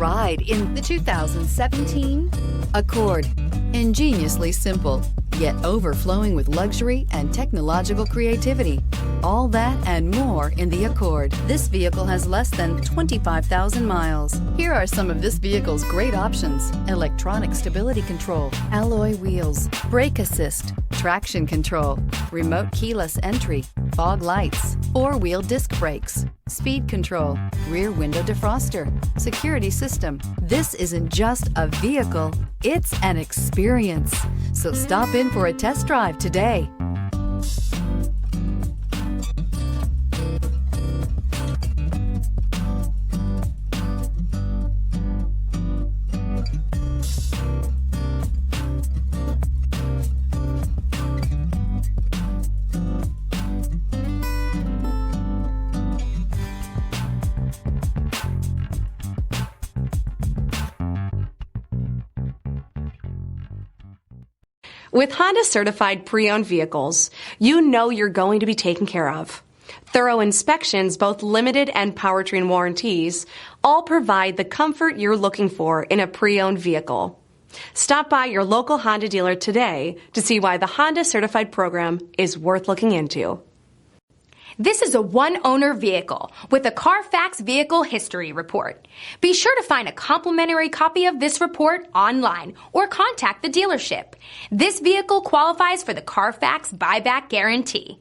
Ride in the 2017 Accord. Ingeniously simple, yet overflowing with luxury and technological creativity. All that and more in the Accord. This vehicle has less than 25,000 miles. Here are some of this vehicle's great options: electronic stability control, alloy wheels, brake assist, traction control, remote keyless entry, fog lights, four-wheel disc brakes, speed control, rear window defroster, security system. This isn't just a vehicle, it's an experience. So stop in for a test drive today. With Honda certified pre-owned vehicles, you know you're going to be taken care of. Thorough inspections, both limited and powertrain warranties, all provide the comfort you're looking for in a pre-owned vehicle. Stop by your local Honda dealer today to see why the Honda certified program is worth looking into. This is a one-owner vehicle with a Carfax Vehicle History Report. Be sure to find a complimentary copy of this report online or contact the dealership. This vehicle qualifies for the Carfax Buyback Guarantee.